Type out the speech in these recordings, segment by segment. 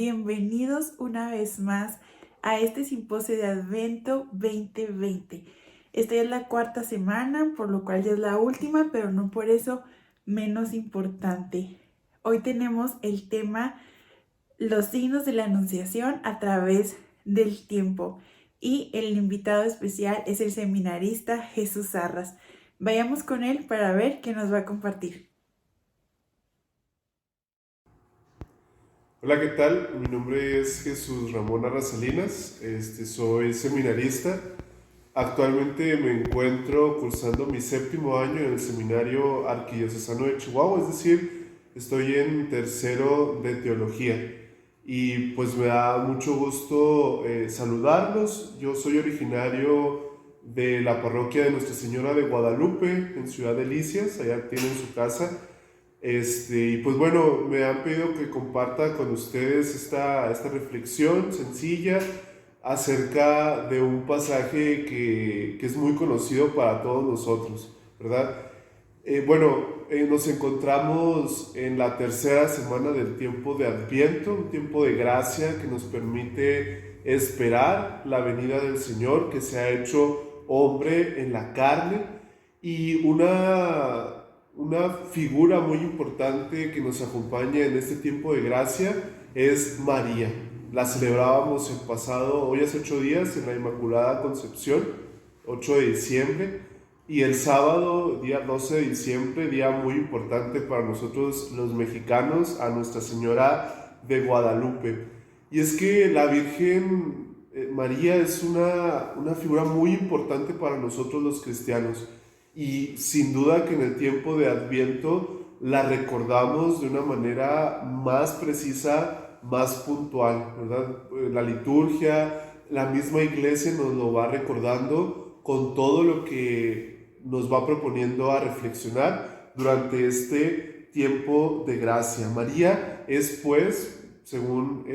Bienvenidos una vez más a este simposio de Advento 2020. Esta ya es la cuarta semana, por lo cual ya es la última, pero no por eso menos importante. Hoy tenemos el tema Los signos de la Anunciación a través del tiempo y el invitado especial es el seminarista Jesús Arras. Vayamos con él para ver qué nos va a compartir. Hola, ¿qué tal? Mi nombre es Jesús Ramón Arras Salinas, soy seminarista. Actualmente me encuentro cursando mi séptimo año en el Seminario Arquidiocesano de Chihuahua, es decir, estoy en tercero de teología. Y pues me da mucho gusto saludarlos. Yo soy originario de la parroquia de Nuestra Señora de Guadalupe, en Ciudad Delicias, allá tienen su casa. Y pues bueno, me han pedido que comparta con ustedes esta reflexión sencilla acerca de un pasaje que es muy conocido para todos nosotros, ¿verdad? Nos encontramos en la tercera semana del tiempo de Adviento, un tiempo de gracia que nos permite esperar la venida del Señor, que se ha hecho hombre en la carne, y una figura muy importante que nos acompaña en este tiempo de gracia es María. La celebrábamos hoy hace 8 días, en la Inmaculada Concepción, 8 de diciembre, y el sábado, día 12 de diciembre, día muy importante para nosotros los mexicanos, a Nuestra Señora de Guadalupe. Y es que la Virgen María es una figura muy importante para nosotros los cristianos. Y sin duda que en el tiempo de Adviento la recordamos de una manera más precisa, más puntual, ¿verdad? La liturgia, la misma iglesia nos lo va recordando con todo lo que nos va proponiendo a reflexionar durante este tiempo de gracia. María es, pues, según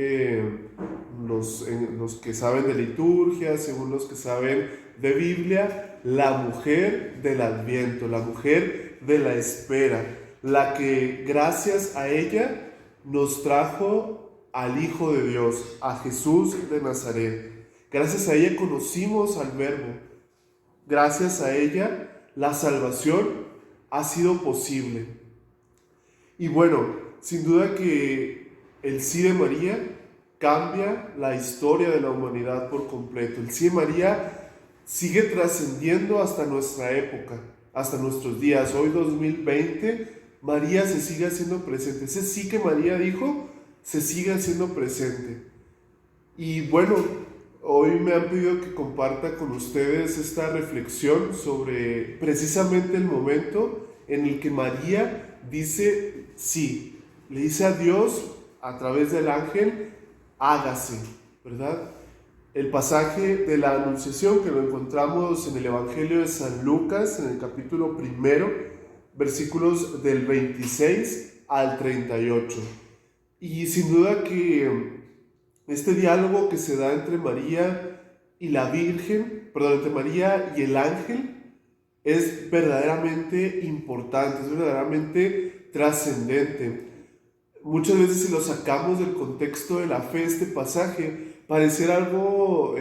los que saben de liturgia, según los que saben de Biblia, la mujer del Adviento, la mujer de la espera, la que gracias a ella nos trajo al Hijo de Dios, a Jesús de Nazaret. Gracias a ella conocimos al Verbo. Gracias a ella la salvación ha sido posible. Y bueno, sin duda que el sí de María cambia la historia de la humanidad por completo. El sí de María sigue trascendiendo hasta nuestra época, hasta nuestros días. Hoy 2020, María se sigue haciendo presente. Ese sí que María dijo, se sigue haciendo presente. Y bueno, hoy me han pedido que comparta con ustedes esta reflexión sobre precisamente el momento en el que María dice sí. Le dice a Dios a través del ángel, hágase, ¿verdad? El pasaje de la Anunciación que lo encontramos en el Evangelio de San Lucas, en el capítulo 1, versículos del 26 al 38. Y sin duda que este diálogo que se da entre María y la Virgen, entre María y el ángel, es verdaderamente importante, es verdaderamente trascendente. Muchas veces, si lo sacamos del contexto de la fe, este pasaje parecerá algo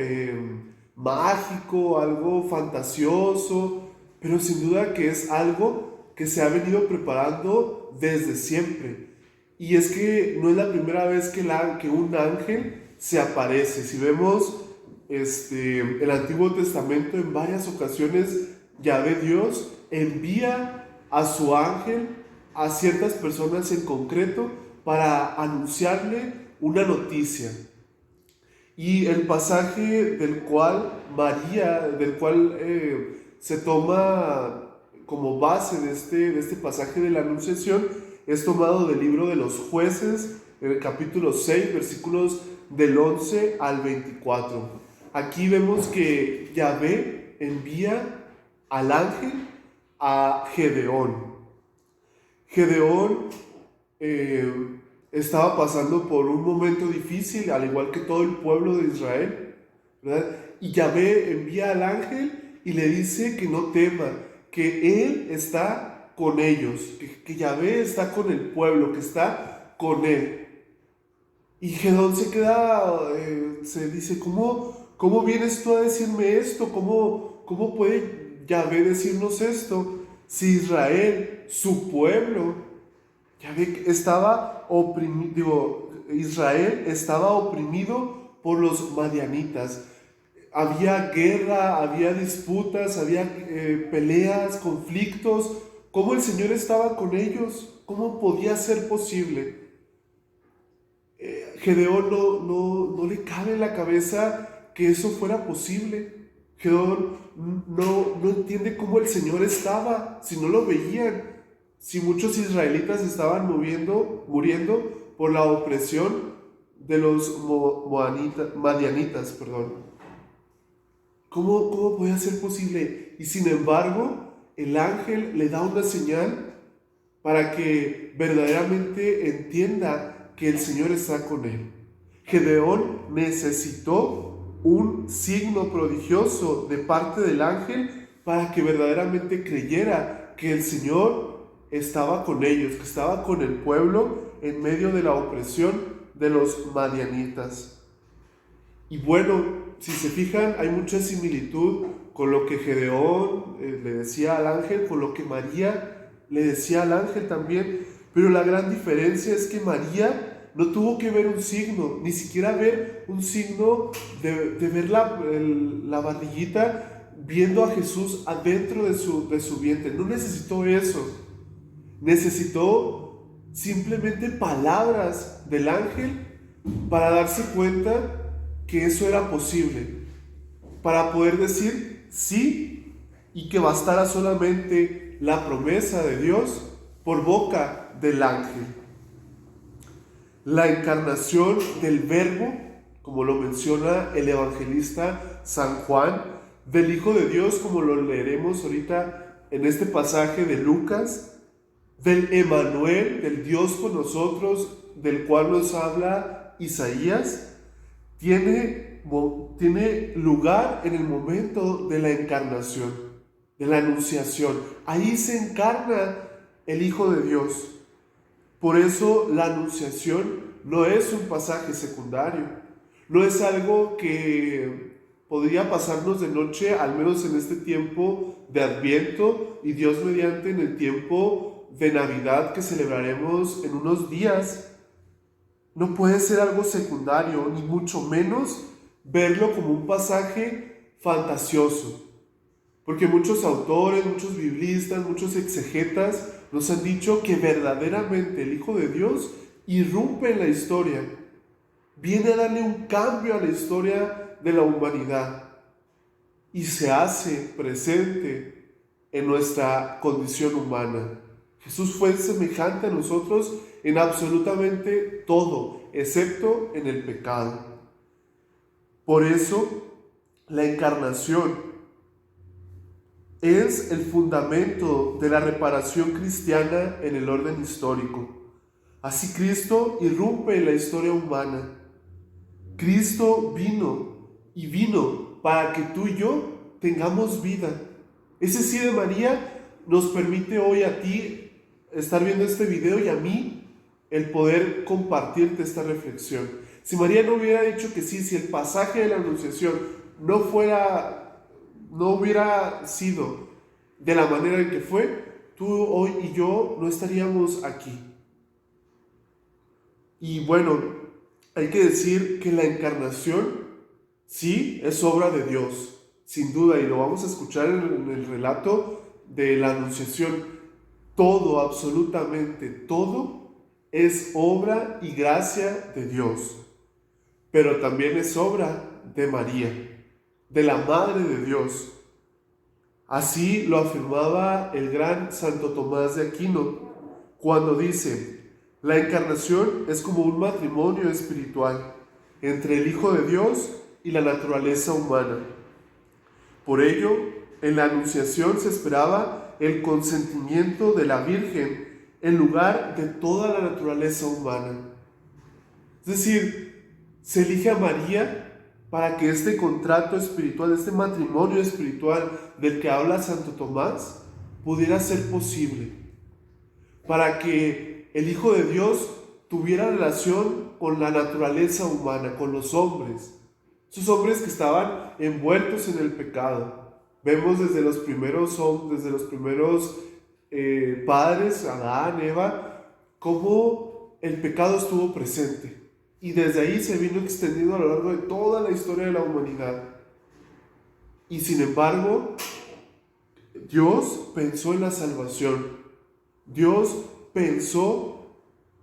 mágico, algo fantasioso, pero sin duda que es algo que se ha venido preparando desde siempre. Y es que no es la primera vez que un ángel se aparece. Si vemos el Antiguo Testamento, en varias ocasiones Yahvé Dios envía a su ángel a ciertas personas en concreto para anunciarle una noticia. Y el pasaje del cual se toma como base de este pasaje de la Anunciación, es tomado del libro de los Jueces, en el capítulo 6, versículos del 11 al 24. Aquí vemos que Yahvé envía al ángel a Gedeón. Gedeón estaba pasando por un momento difícil, al igual que todo el pueblo de Israel, ¿verdad? Y Yahvé envía al ángel y le dice que no tema, que él está con ellos, que Yahvé está con el pueblo, que está con él. Y Gedeón se queda, se dice, ¿cómo vienes tú a decirme esto? ¿Cómo puede Yahvé decirnos esto? Si Israel, su pueblo, Yahvé estaba oprimido, Israel estaba oprimido por los madianitas. Había guerra, había disputas, había peleas, conflictos. ¿Cómo el Señor estaba con ellos? ¿Cómo podía ser posible? Gedeón no le cabe en la cabeza que eso fuera posible. Gedeón no entiende cómo el Señor estaba, si no lo veían, si muchos israelitas estaban muriendo por la opresión de los madianitas. ¿Cómo podía ser posible? Y sin embargo, el ángel le da una señal para que verdaderamente entienda que el Señor está con él. Gedeón necesitó un signo prodigioso de parte del ángel para que verdaderamente creyera que el Señor estaba con ellos, que estaba con el pueblo en medio de la opresión de los madianitas. Y bueno, si se fijan, hay mucha similitud con lo que Gedeón le decía al ángel, con lo que María le decía al ángel también, pero la gran diferencia es que María no tuvo que ver un signo, ni siquiera ver un signo de ver la barriguita viendo a Jesús adentro de su vientre. No necesitó eso, necesitó simplemente palabras del ángel para darse cuenta que eso era posible, para poder decir sí y que bastara solamente la promesa de Dios por boca del ángel. La encarnación del Verbo, como lo menciona el evangelista San Juan, del Hijo de Dios, como lo leeremos ahorita en este pasaje de Lucas, del Emanuel, del Dios con nosotros, del cual nos habla Isaías, tiene lugar en el momento de la encarnación, de la anunciación. Ahí se encarna el Hijo de Dios. Por eso la anunciación no es un pasaje secundario, no es algo que podría pasarnos de noche, al menos en este tiempo de Adviento y Dios mediante en el tiempo de Navidad que celebraremos en unos días. No puede ser algo secundario, ni mucho menos verlo como un pasaje fantasioso. Porque muchos autores, muchos biblistas, muchos exegetas nos han dicho que verdaderamente el Hijo de Dios irrumpe en la historia. Viene a darle un cambio a la historia de la humanidad y se hace presente en nuestra condición humana. Jesús fue semejante a nosotros en absolutamente todo, excepto en el pecado. Por eso, la encarnación es el fundamento de la reparación cristiana en el orden histórico. Así Cristo irrumpe en la historia humana. Cristo vino para que tú y yo tengamos vida. Ese sí de María nos permite hoy a ti estar viendo este video y a mí el poder compartirte esta reflexión. Si María no hubiera dicho que sí, si el pasaje de la Anunciación no hubiera sido de la manera en que fue, tú hoy y yo no estaríamos aquí. Y bueno, hay que decir que la encarnación sí es obra de Dios, sin duda, y lo vamos a escuchar en el relato de la Anunciación. Todo, absolutamente todo, es obra y gracia de Dios, pero también es obra de María, de la Madre de Dios. Así lo afirmaba el gran Santo Tomás de Aquino, cuando dice: la encarnación es como un matrimonio espiritual entre el Hijo de Dios y la naturaleza humana. Por ello, en la Anunciación se esperaba el consentimiento de la Virgen en lugar de toda la naturaleza humana. Es decir, se elige a María para que este contrato espiritual, este matrimonio espiritual del que habla Santo Tomás, pudiera ser posible. Para que el Hijo de Dios tuviera relación con la naturaleza humana, con los hombres. Esos hombres que estaban envueltos en el pecado. Vemos desde los primeros padres, Adán, Eva, cómo el pecado estuvo presente. Y desde ahí se vino extendiendo a lo largo de toda la historia de la humanidad. Y sin embargo, Dios pensó en la salvación. Dios pensó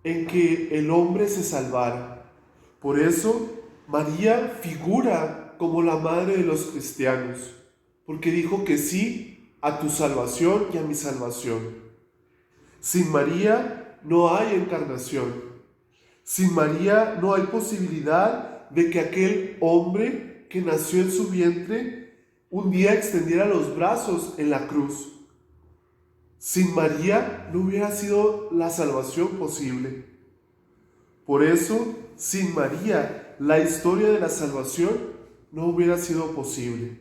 en que el hombre se salvara. Por eso, María figura como la madre de los cristianos, porque dijo que sí a tu salvación y a mi salvación. Sin María no hay encarnación. Sin María no hay posibilidad de que aquel hombre que nació en su vientre un día extendiera los brazos en la cruz. Sin María no hubiera sido la salvación posible. Por eso, sin María, la historia de la salvación no hubiera sido posible.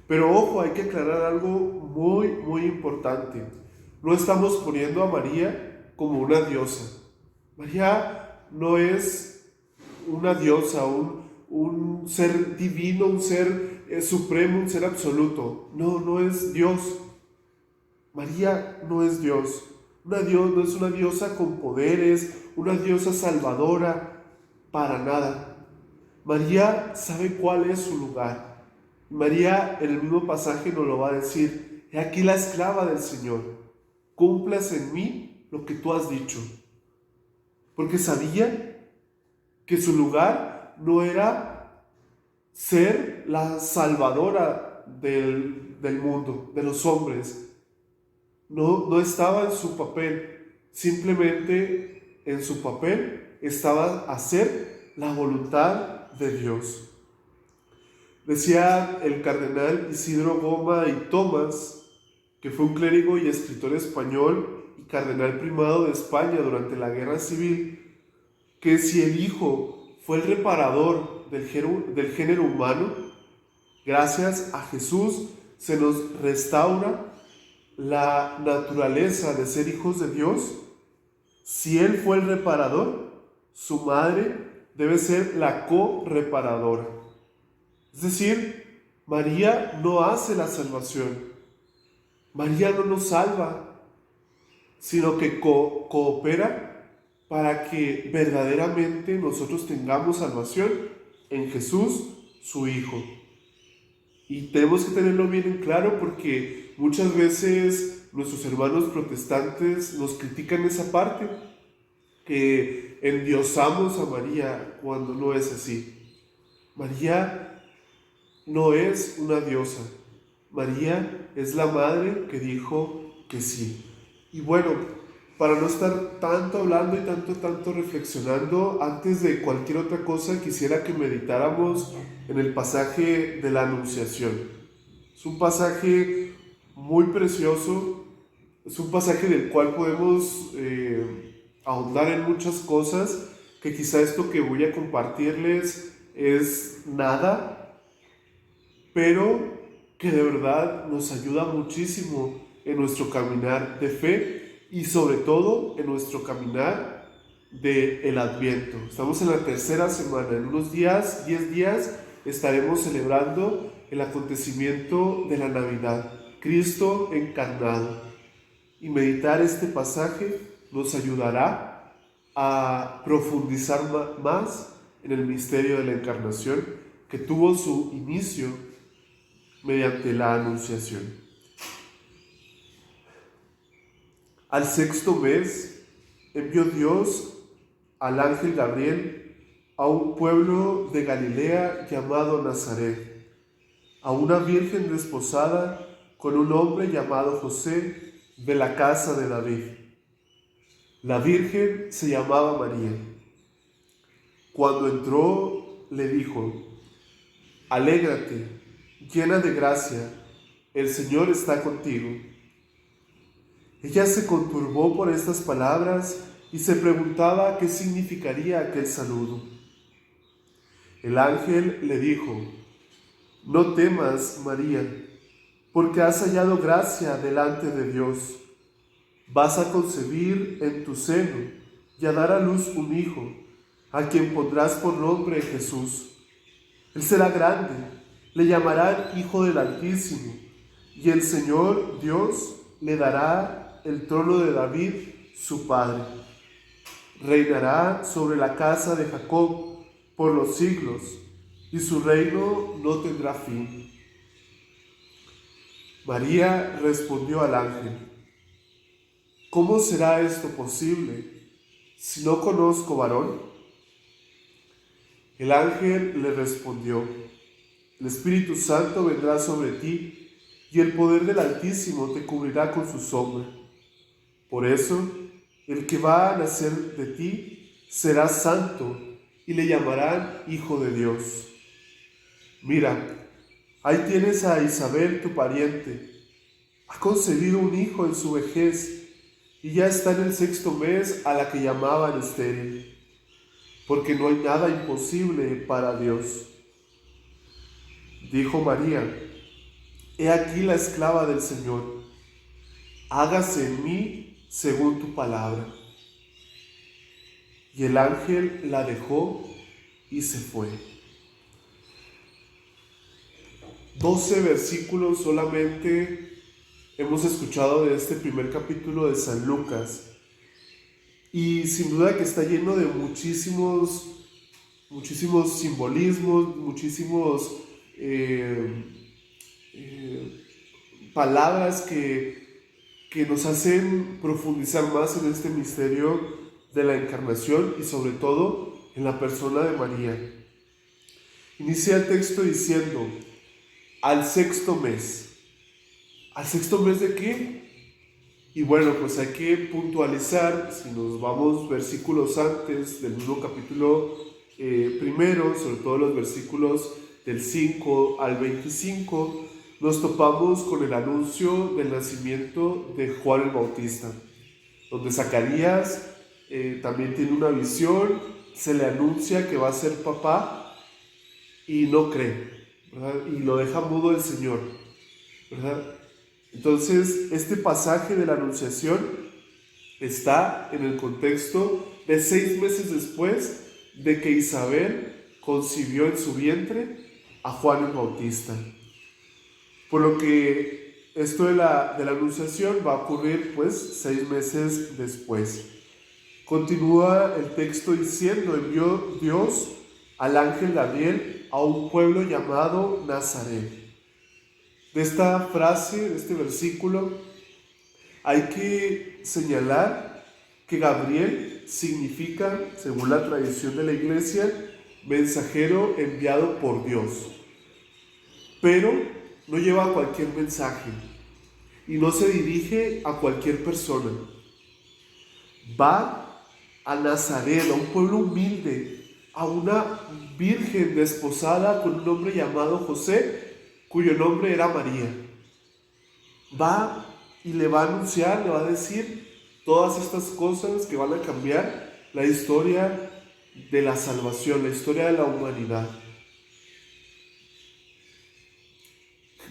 Pero ojo, hay que aclarar algo muy, muy importante. No estamos poniendo a María como una diosa. María no es una diosa, un ser divino, un ser supremo, un ser absoluto. No es Dios. María no es Dios. No es una diosa con poderes, una diosa salvadora, para nada. María sabe cuál es su lugar. María en el mismo pasaje nos lo va a decir: he aquí la esclava del Señor, cumplas en mí lo que tú has dicho. Porque sabía que su lugar no era ser la salvadora del mundo, de los hombres. No estaba en su papel. Simplemente en su papel estaba hacer la voluntad de Dios. Decía el cardenal Isidro Goma y Tomás, que fue un clérigo y escritor español y cardenal primado de España durante la Guerra Civil, que si el Hijo fue el reparador del género humano, gracias a Jesús se nos restaura la naturaleza de ser hijos de Dios. Si Él fue el reparador, su madre debe ser la co-reparadora. Es decir, María no hace la salvación. María no nos salva, sino que coopera para que verdaderamente nosotros tengamos salvación en Jesús, su Hijo. Y tenemos que tenerlo bien en claro, porque muchas veces nuestros hermanos protestantes nos critican esa parte, que endiosamos a María cuando no es así. María no es una diosa. María es la madre que dijo que sí. Y bueno, para no estar tanto hablando y tanto reflexionando, antes de cualquier otra cosa quisiera que meditáramos en el pasaje de la Anunciación. Es un pasaje muy precioso, es un pasaje del cual podemos ahondar en muchas cosas, que quizá esto que voy a compartirles es nada, pero que de verdad nos ayuda muchísimo en nuestro caminar de fe y sobre todo en nuestro caminar del Adviento. Estamos en la tercera semana, en unos días, 10 días, estaremos celebrando el acontecimiento de la Navidad, Cristo encarnado. Y meditar este pasaje nos ayudará a profundizar más en el misterio de la encarnación, que tuvo su inicio mediante la Anunciación. Al sexto mes envió Dios al ángel Gabriel a un pueblo de Galilea llamado Nazaret, a una virgen desposada con un hombre llamado José, de la casa de David. La virgen se llamaba María. Cuando entró, le dijo: alégrate, llena de gracia, el Señor está contigo. Ella se conturbó por estas palabras y se preguntaba qué significaría aquel saludo. El ángel le dijo: no temas, María, porque has hallado gracia delante de Dios. Vas a concebir en tu seno y a dar a luz un hijo, a quien pondrás por nombre Jesús. Él será grande, le llamarán Hijo del Altísimo, y el Señor Dios le dará el trono de David, su padre. Reinará sobre la casa de Jacob por los siglos, y su reino no tendrá fin. María respondió al ángel: ¿Cómo será esto posible, si no conozco varón? El ángel le respondió: El Espíritu Santo vendrá sobre ti, y el poder del Altísimo te cubrirá con su sombra. Por eso, el que va a nacer de ti será santo, y le llamarán Hijo de Dios. Mira, ahí tienes a Isabel, tu pariente. Ha concebido un hijo en su vejez, y ya está en el 6º mes, a la que llamaban estéril, porque no hay nada imposible para Dios. Dijo María: He aquí la esclava del Señor, hágase en mí según tu palabra. Y el ángel la dejó y se fue. 12 versículos solamente hemos escuchado de este primer capítulo de San Lucas, y sin duda que está lleno de muchísimos simbolismos, muchísimos palabras que nos hacen profundizar más en este misterio de la encarnación y sobre todo en la persona de María. Inicia el texto diciendo: al 6º mes. ¿Al 6º mes de qué? Y bueno, pues hay que puntualizar, si nos vamos versículos antes del mismo capítulo primero, sobre todo los versículos del 5 al 25, nos topamos con el anuncio del nacimiento de Juan el Bautista, donde Zacarías también tiene una visión, se le anuncia que va a ser papá y no cree, ¿verdad? Y lo deja mudo el Señor, ¿verdad? Entonces, este pasaje de la Anunciación está en el contexto de 6 meses después de que Isabel concibió en su vientre a Juan el Bautista. Por lo que esto de la Anunciación va a ocurrir pues 6 meses después. Continúa el texto diciendo: envió Dios al ángel Gabriel a un pueblo llamado Nazaret. De esta frase, de este versículo, hay que señalar que Gabriel significa, según la tradición de la Iglesia, mensajero enviado por Dios. Pero no lleva cualquier mensaje y no se dirige a cualquier persona. Va a Nazaret, a un pueblo humilde, a una virgen desposada con un hombre llamado José, cuyo nombre era María. Va y le va a anunciar, le va a decir todas estas cosas que van a cambiar la historia de la salvación, la historia de la humanidad.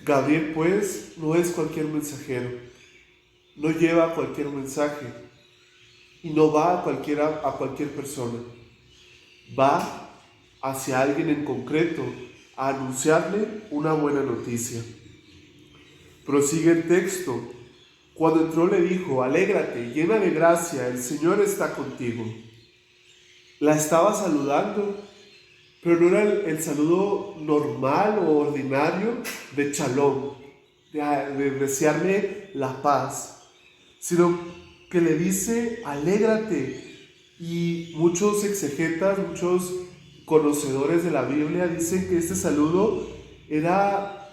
Gabriel, pues, no es cualquier mensajero, no lleva cualquier mensaje y no va a cualquier persona. Va hacia alguien en concreto a anunciarle una buena noticia. Prosigue el texto: cuando entró le dijo: alégrate, llena de gracia, el Señor está contigo. La estaba saludando, pero no era el saludo normal o ordinario de Shalom, de desearle la paz, sino que le dice: alégrate. Y muchos exegetas, muchos conocedores de la Biblia dicen que este saludo era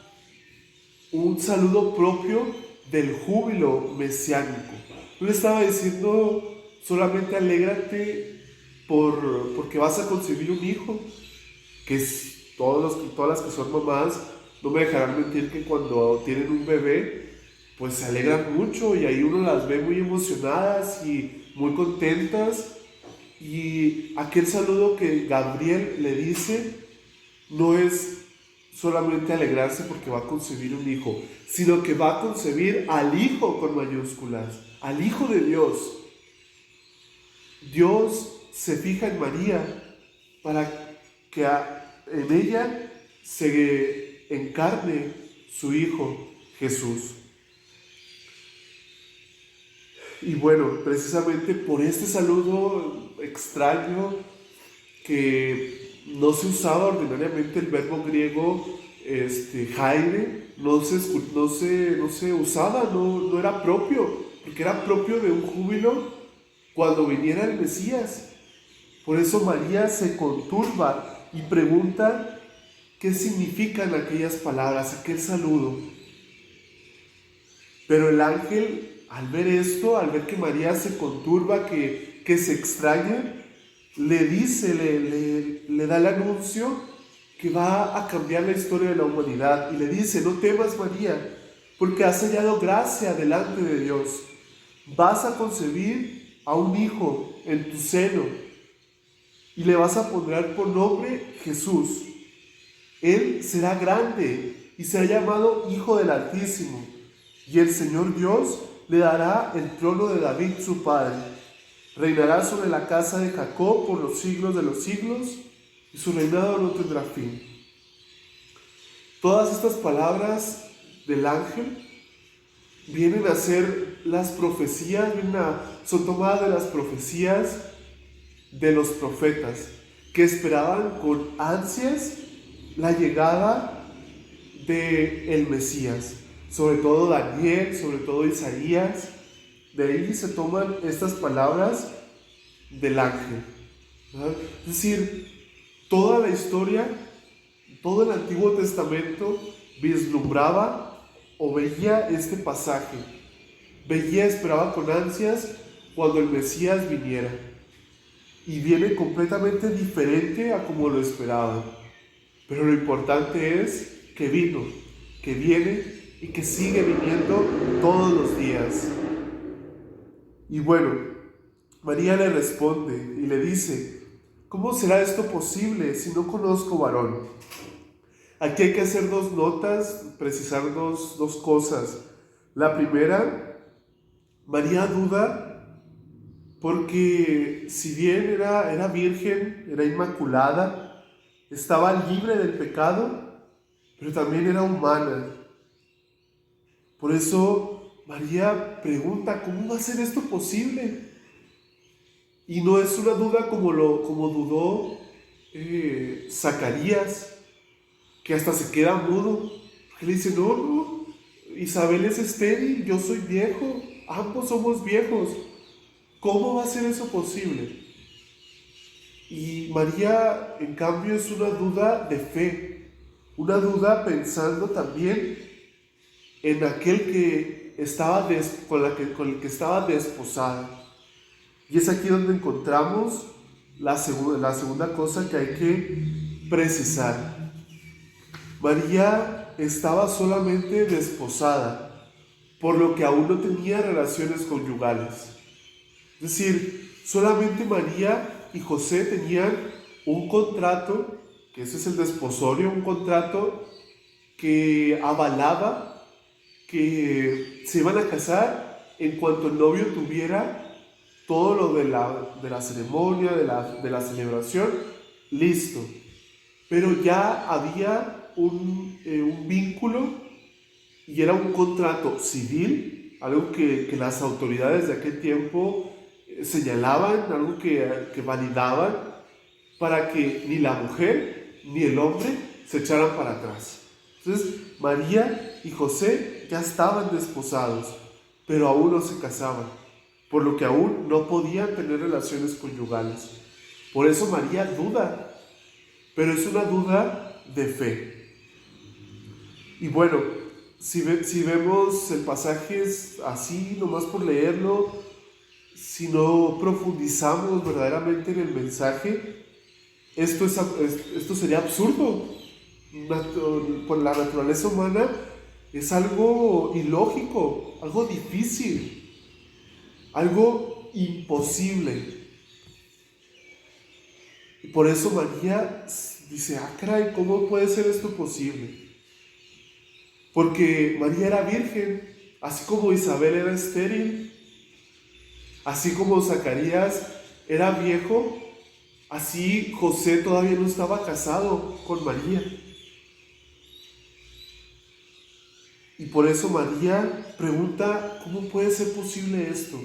un saludo propio del júbilo mesiánico. No le estaba diciendo solamente alégrate porque vas a concebir un hijo, que todas las que son mamás no me dejarán mentir que cuando tienen un bebé pues se alegran mucho y ahí uno las ve muy emocionadas y muy contentas. Y aquel saludo que Gabriel le dice no es solamente alegrarse porque va a concebir un hijo, sino que va a concebir al Hijo con mayúsculas, al Hijo de Dios. Dios se fija en María para que en ella se encarne su Hijo Jesús. Y bueno, precisamente por este saludo extraño que no se usaba ordinariamente el verbo griego jaire, no se usaba, no era propio, porque era propio de un júbilo cuando viniera el Mesías. Por eso María se conturba y pregunta qué significan aquellas palabras, aquel saludo. Pero el ángel, al ver esto, al ver que María se conturba, que se extraña, le dice, le da el anuncio que va a cambiar la historia de la humanidad. Y le dice: no temas, María, porque has hallado gracia delante de Dios. Vas a concebir a un hijo en tu seno y le vas a poner por nombre Jesús. Él será grande y será llamado Hijo del Altísimo. Y el Señor Dios le dará el trono de David su padre. Reinará sobre la casa de Jacob por los siglos de los siglos, y su reinado no tendrá fin. Todas estas palabras del ángel vienen a ser las profecías, son tomadas de las profecías de los profetas, que esperaban con ansias la llegada del Mesías. Sobre todo Daniel, sobre todo Isaías. De ahí se toman estas palabras del ángel, ¿verdad? Es decir, toda la historia, todo el Antiguo Testamento vislumbraba o veía este pasaje, esperaba con ansias cuando el Mesías viniera, y viene completamente diferente a como lo esperaban. Pero lo importante es que vino, que viene y que sigue viniendo todos los días. Y bueno, María le responde y le dice: ¿cómo será esto posible si no conozco varón? Aquí hay que hacer dos notas, precisar dos cosas. La primera, María duda porque si bien era virgen, era inmaculada, estaba libre del pecado, pero también era humana. Por eso María pregunta: ¿cómo va a ser esto posible? Y no es una duda como dudó Zacarías, que hasta se queda mudo. Porque le dice: no, Isabel es estéril, yo soy viejo, ambos somos viejos. ¿Cómo va a ser eso posible? Y María, en cambio, es una duda de fe, una duda pensando también en aquel que estaba con el que estaba desposada. Y es aquí donde encontramos la segunda cosa que hay que precisar. María estaba solamente desposada, por lo que aún no tenía relaciones conyugales. Es decir, solamente María y José tenían un contrato, que ese es el desposorio, un contrato que avalaba que se iban a casar en cuanto el novio tuviera todo lo de la ceremonia, de la celebración, listo. Pero ya había un vínculo, y era un contrato civil, algo que las autoridades de aquel tiempo señalaban, algo que validaban, para que ni la mujer ni el hombre se echaran para atrás. Entonces, María y José ya estaban desposados, pero aún no se casaban, por lo que aún no podían tener relaciones conyugales. Por eso María duda, pero es una duda de fe. Y bueno, si vemos el pasaje así, nomás por leerlo, si no profundizamos verdaderamente en el mensaje, esto sería absurdo. Por la naturaleza humana es algo ilógico, algo difícil, algo imposible. Y por eso María dice: caray, ¿cómo puede ser esto posible? Porque María era virgen, así como Isabel era estéril, así como Zacarías era viejo, así José todavía no estaba casado con María. Y por eso María pregunta, ¿cómo puede ser posible esto?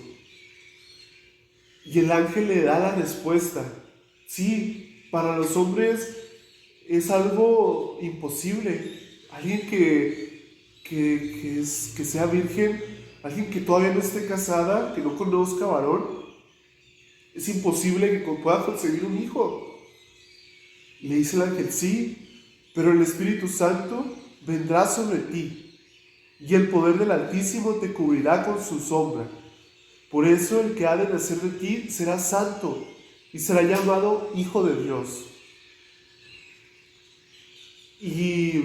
Y el ángel le da la respuesta. Sí, para los hombres es algo imposible. Alguien que sea virgen, alguien que todavía no esté casada, que no conozca varón, es imposible que pueda concebir un hijo. Y le dice el ángel, sí, pero el Espíritu Santo vendrá sobre ti y el poder del Altísimo te cubrirá con su sombra. Por eso el que ha de nacer de ti será santo y será llamado Hijo de Dios. Y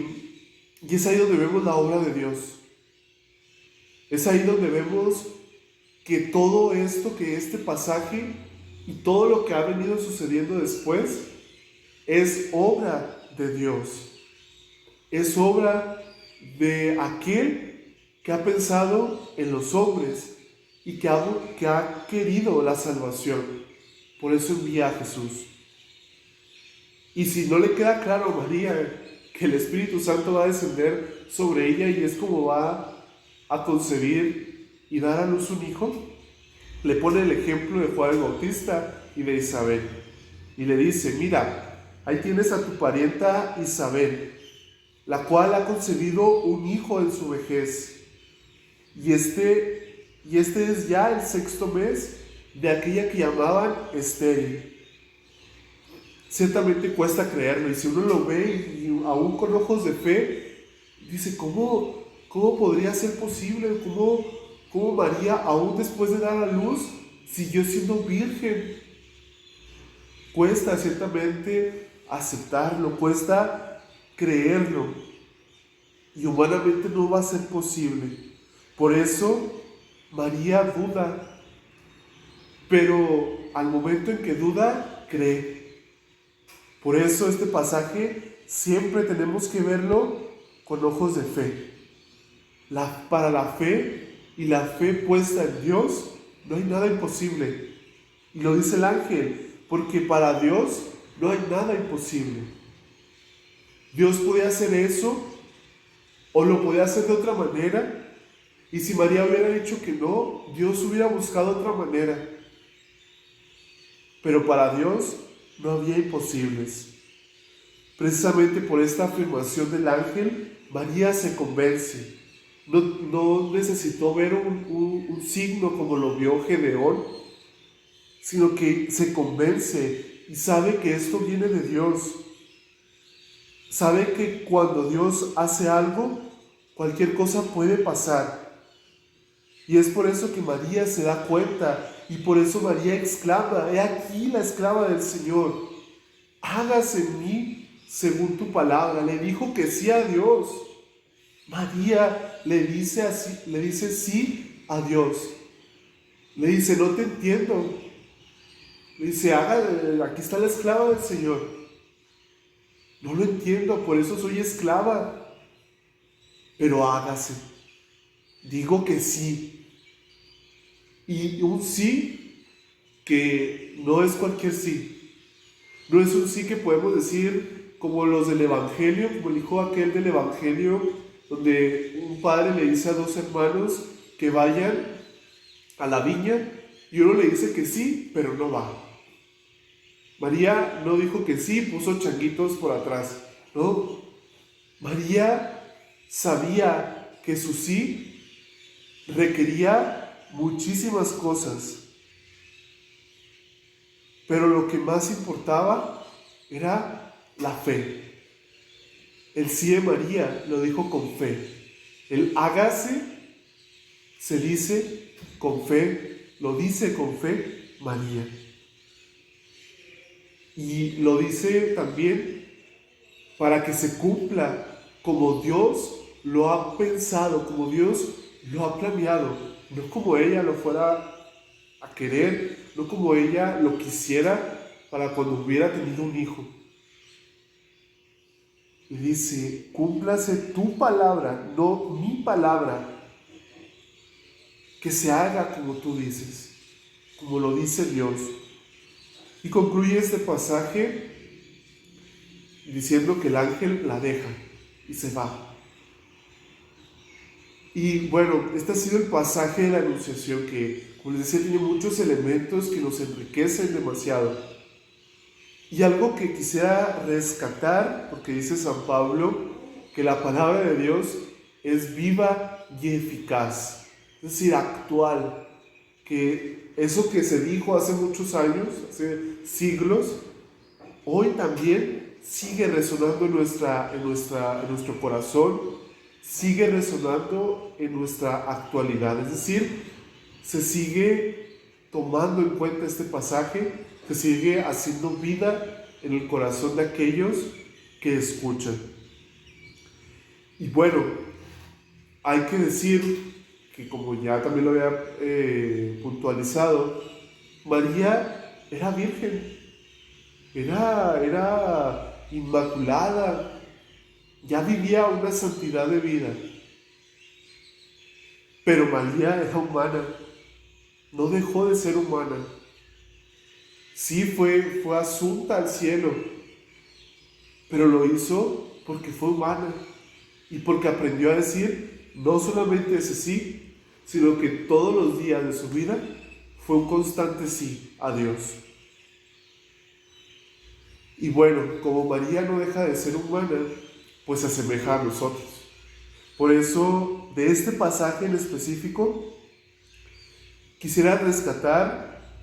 es ahí donde vemos la obra de Dios. Es ahí donde vemos que todo esto, que este pasaje y todo lo que ha venido sucediendo después es obra de Dios. Es obra de aquel que ha pensado en los hombres y que ha querido la salvación. Por eso envía a Jesús. Y si no le queda claro a María que el Espíritu Santo va a descender sobre ella y es como va a concebir y dar a luz un hijo, le pone el ejemplo de Juan el Bautista y de Isabel. Y le dice, mira, ahí tienes a tu parienta Isabel, la cual ha concebido un hijo en su vejez. Y este es ya el 6º mes de aquella que llamaban estéril. Ciertamente cuesta creerlo, y si uno lo ve y aún con ojos de fe, dice, ¿cómo podría ser posible? ¿Cómo María, aún después de dar a luz, siguió siendo virgen? Cuesta ciertamente aceptarlo, cuesta creerlo, y humanamente no va a ser posible. Por eso María duda, pero al momento en que duda, cree. Por eso este pasaje siempre tenemos que verlo con ojos de fe. Para la fe y la fe puesta en Dios, no hay nada imposible. Y lo dice el ángel, porque para Dios no hay nada imposible. Dios podía hacer eso o lo podía hacer de otra manera. Y si María hubiera dicho que no, Dios hubiera buscado otra manera. Pero para Dios no había imposibles. Precisamente por esta afirmación del ángel, María se convence. No necesitó ver un signo como lo vio Gedeón, sino que se convence y sabe que esto viene de Dios. Sabe que cuando Dios hace algo, cualquier cosa puede pasar. Y es por eso que María se da cuenta, y por eso María exclama, he aquí la esclava del Señor, hágase en mí según tu palabra. Le dijo que sí a Dios. María le dice sí a Dios. Le dice, no te entiendo. Le dice, aquí está la esclava del Señor. No lo entiendo, por eso soy esclava. Pero hágase. Digo que sí. Y un sí que no es cualquier sí. No es un sí que podemos decir como los del Evangelio, como el hijo aquel del Evangelio, donde un padre le dice a 2 hermanos que vayan a la viña y uno le dice que sí, pero no va. María no dijo que sí, puso changuitos por atrás, ¿no? María sabía que su sí requería muchísimas cosas, pero lo que más importaba era la fe. El sí de María lo dijo con fe. El hágase se dice con fe, lo dice con fe María. Y lo dice también para que se cumpla como Dios lo ha pensado, como Dios lo ha planeado, no como ella lo fuera a querer, no como ella lo quisiera para cuando hubiera tenido un hijo. Y dice, cúmplase tu palabra, no mi palabra, que se haga como tú dices, como lo dice Dios. Y concluye este pasaje diciendo que el ángel la deja y se va. Y bueno, este ha sido el pasaje de la Anunciación que, como les decía, tiene muchos elementos que nos enriquecen demasiado. Y algo que quisiera rescatar, porque dice San Pablo que la palabra de Dios es viva y eficaz, es decir, actual, que eso que se dijo hace muchos años, hace siglos, hoy también sigue resonando en nuestro corazón, sigue resonando en nuestra actualidad. Es decir, se sigue tomando en cuenta este pasaje, se sigue haciendo vida en el corazón de aquellos que escuchan. Y bueno, hay que decir que, como ya también lo había puntualizado, María era virgen, era inmaculada, ya vivía una santidad de vida. Pero María era humana, no dejó de ser humana. Sí fue asunta al cielo, pero lo hizo porque fue humana y porque aprendió a decir no solamente ese sí, sino que todos los días de su vida fue un constante sí a Dios. Y bueno, como María no deja de ser humana, pues se asemeja a nosotros. Por eso, de este pasaje en específico, quisiera rescatar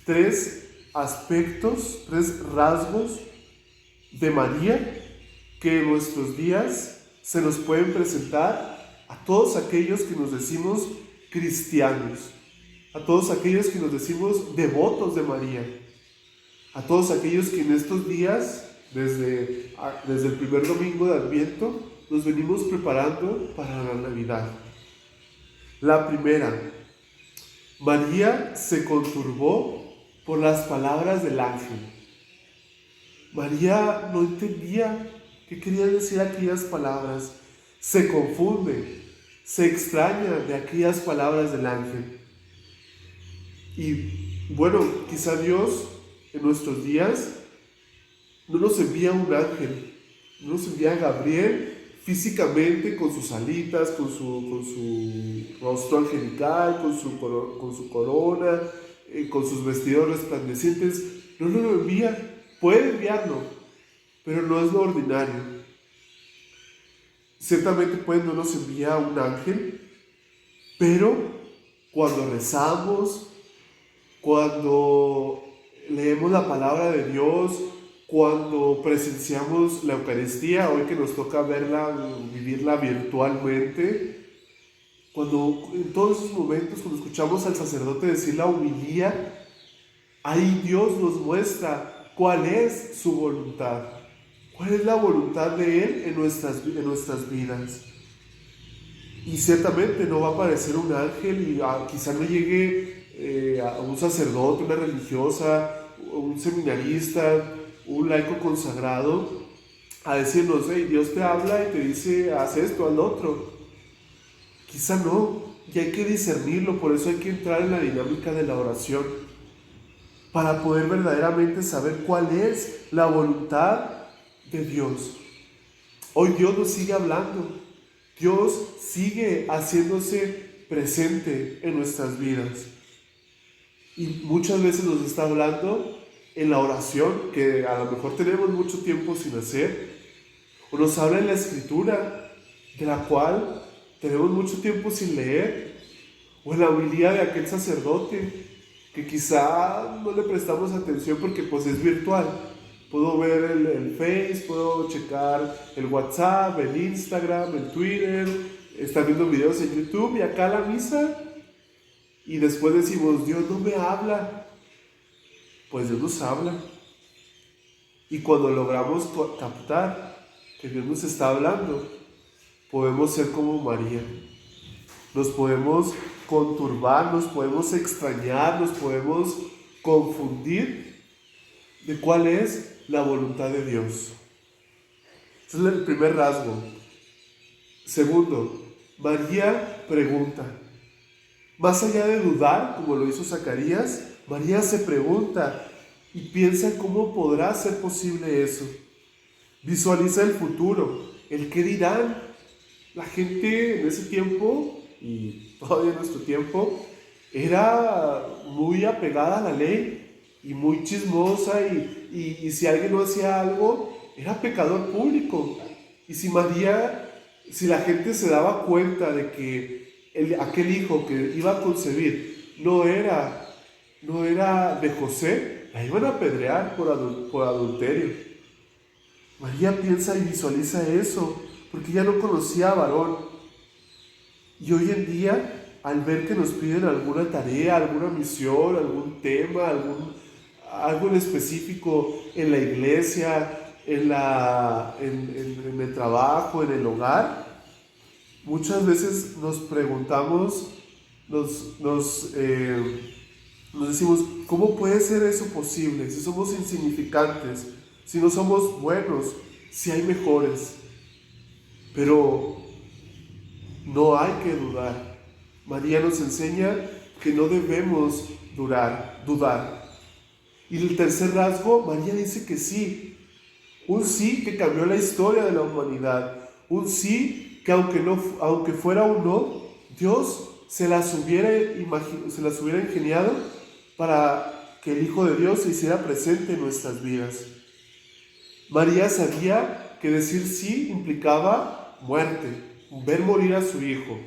3 aspectos, 3 rasgos de María que en nuestros días se nos pueden presentar a todos aquellos que nos decimos cristianos, a todos aquellos que nos decimos devotos de María, a todos aquellos que en estos días, desde el primer domingo de Adviento, nos venimos preparando para la Navidad. La primera, María se conturbó por las palabras del ángel. María no entendía qué querían decir aquellas palabras. Se confunde, se extraña de aquellas palabras del ángel. Y bueno, quizá Dios en nuestros días no nos envía un ángel, no nos envía a Gabriel físicamente con sus alitas, con su rostro angelical, con su corona, con sus vestidos resplandecientes. No lo envía, puede enviarlo, pero no es lo ordinario. Ciertamente pues no nos envía un ángel, pero cuando rezamos, cuando leemos la palabra de Dios, cuando presenciamos la Eucaristía, hoy que nos toca vivirla virtualmente, cuando en todos esos momentos, cuando escuchamos al sacerdote decir la homilía, ahí Dios nos muestra cuál es su voluntad, cuál es la voluntad de Él en nuestras vidas. Y ciertamente no va a aparecer un ángel y quizá no llegue a un sacerdote, una religiosa, un seminarista, un laico consagrado a decirnos, hey, Dios te habla y te dice, haz esto, haz lo otro. Quizá no, y hay que discernirlo, por eso hay que entrar en la dinámica de la oración, para poder verdaderamente saber cuál es la voluntad de Dios. Hoy Dios nos sigue hablando, Dios sigue haciéndose presente en nuestras vidas. Y muchas veces nos está hablando en la oración, que a lo mejor tenemos mucho tiempo sin hacer, o nos habla en la Escritura, de la cual tenemos mucho tiempo sin leer, o en la homilía de aquel sacerdote, que quizá no le prestamos atención porque pues es virtual. Puedo ver el Face, puedo checar el WhatsApp, el Instagram, el Twitter, estar viendo videos en YouTube y acá la misa. Y después decimos, Dios no me habla. Pues Dios nos habla. Y cuando logramos captar que Dios nos está hablando, podemos ser como María. Nos podemos conturbar, nos podemos extrañar, nos podemos confundir de cuál es la voluntad de Dios. Ese es el primer rasgo. Segundo, María pregunta. Más allá de dudar, como lo hizo Zacarías, María se pregunta, y piensa cómo podrá ser posible eso. Visualiza el futuro, el qué dirán. La gente en ese tiempo, y todavía en nuestro tiempo, era muy apegada a la ley y muy chismosa, y si alguien no hacía algo, era pecador público. Y si la gente se daba cuenta de que aquel hijo que iba a concebir no era de José, la iban a apedrear por adulterio. María piensa y visualiza eso, porque ya no conocía a varón. Y hoy en día, al ver que nos piden alguna tarea, alguna misión, algún tema, algo en específico en la iglesia, en el trabajo, en el hogar, muchas veces nos preguntamos, nos decimos, ¿cómo puede ser eso posible? Si somos insignificantes, si no somos buenos, si hay mejores. Pero no hay que dudar. María nos enseña que no debemos dudar. Y el tercer rasgo, María dice que sí. Un sí que cambió la historia de la humanidad. Un sí que aunque fuera un no, Dios se las hubiera ingeniado para que el Hijo de Dios se hiciera presente en nuestras vidas. María sabía que decir sí implicaba muerte, ver morir a su hijo.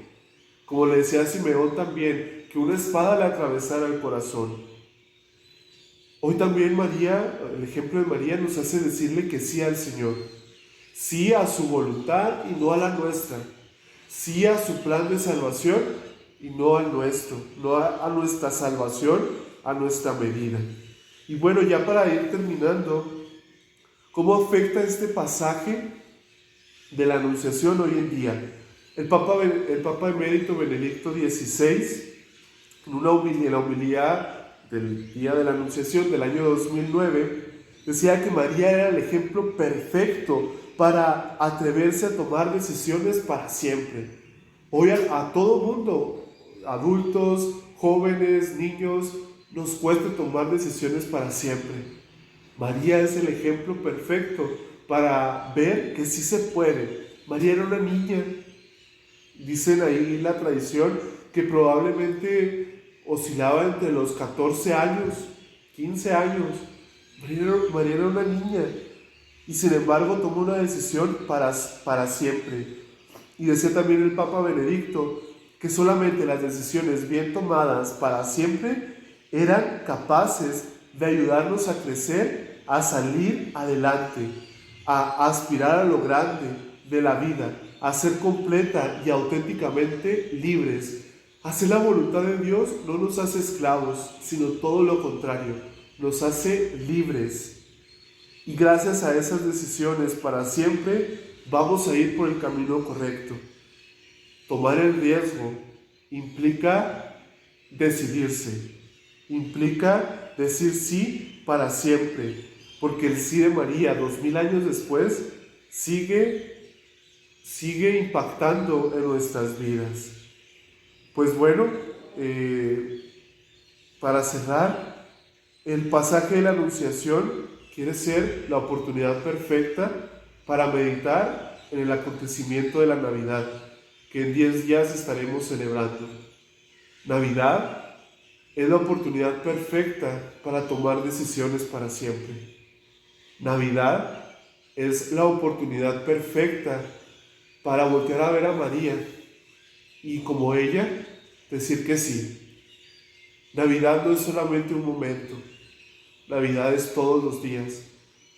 Como le decía a Simeón también, que una espada le atravesara el corazón. Hoy también María, el ejemplo de María nos hace decirle que sí al Señor. Sí a su voluntad y no a la nuestra. Sí a su plan de salvación y no al nuestro. No a nuestra salvación, a nuestra medida. Y bueno, ya para ir terminando, ¿cómo afecta este pasaje de la Anunciación hoy en día? El Papa Emérito Benedicto XVI, en la homilía del día de la Anunciación del año 2009, decía que María era el ejemplo perfecto para atreverse a tomar decisiones para siempre. Hoy a todo mundo, adultos, jóvenes, niños, nos cuesta tomar decisiones para siempre. María es el ejemplo perfecto para ver que sí se puede. María era una niña. Dicen ahí la tradición que probablemente oscilaba entre los 14 años, 15 años. María era una niña y sin embargo tomó una decisión para siempre. Y decía también el Papa Benedicto que solamente las decisiones bien tomadas para siempre eran capaces de ayudarnos a crecer, a salir adelante, a aspirar a lo grande de la vida, a ser completa y auténticamente libres. Hacer la voluntad de Dios no nos hace esclavos, sino todo lo contrario, nos hace libres. Y gracias a esas decisiones para siempre vamos a ir por el camino correcto. Tomar el riesgo implica decidirse, implica decir sí para siempre, porque el sí de María 2000 años después sigue impactando en nuestras vidas. Pues bueno, para cerrar, el pasaje de la Anunciación quiere ser la oportunidad perfecta para meditar en el acontecimiento de la Navidad, que en 10 días estaremos celebrando. Navidad es la oportunidad perfecta para tomar decisiones para siempre. Navidad es la oportunidad perfecta para voltear a ver a María y, como ella, decir que sí. Navidad no es solamente un momento, Navidad es todos los días.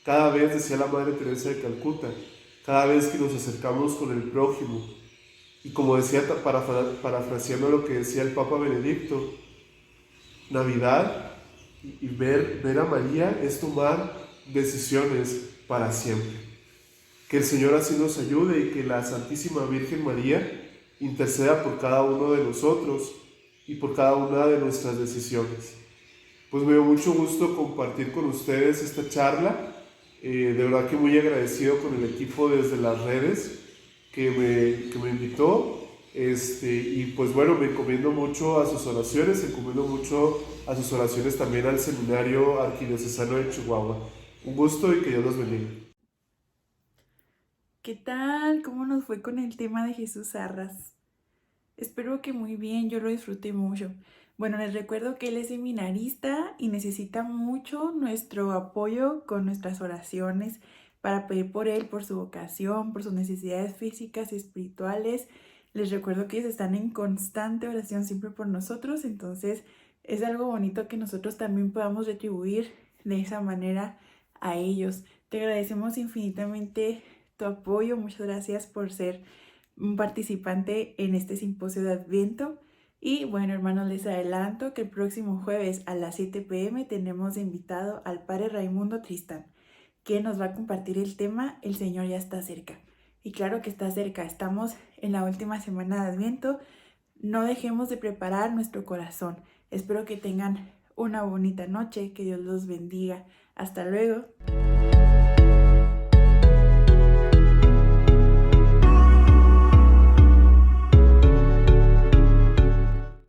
Cada vez, decía la Madre Teresa de Calcuta, cada vez que nos acercamos con el prójimo. Y como decía, parafraseando lo que decía el Papa Benedicto, Navidad y ver a María es tomar decisiones para siempre. Que el Señor así nos ayude y que la Santísima Virgen María interceda por cada uno de nosotros y por cada una de nuestras decisiones. Pues me dio mucho gusto compartir con ustedes esta charla. De verdad que muy agradecido con el equipo desde las redes que me invitó, Y pues bueno, me encomiendo mucho a sus oraciones, encomiendo mucho a sus oraciones también al Seminario Arquidiocesano de Chihuahua. Un gusto y que Dios los bendiga. ¿Qué tal? ¿Cómo nos fue con el tema de Jesús Arras? Espero que muy bien, yo lo disfruté mucho. Bueno, les recuerdo que él es seminarista y necesita mucho nuestro apoyo con nuestras oraciones para pedir por él, por su vocación, por sus necesidades físicas y espirituales. Les recuerdo que ellos están en constante oración siempre por nosotros, entonces es algo bonito que nosotros también podamos retribuir de esa manera a ellos. Te agradecemos infinitamente tu apoyo, muchas gracias por ser un participante en este simposio de Adviento. Y bueno, hermanos, les adelanto que el próximo jueves a las 7 p.m. tenemos de invitado al padre Raimundo Tristán, que nos va a compartir el tema El Señor ya está cerca. Y claro que está cerca, estamos en la última semana de Adviento. No dejemos de preparar nuestro corazón. Espero que tengan una bonita noche, que Dios los bendiga. Hasta luego.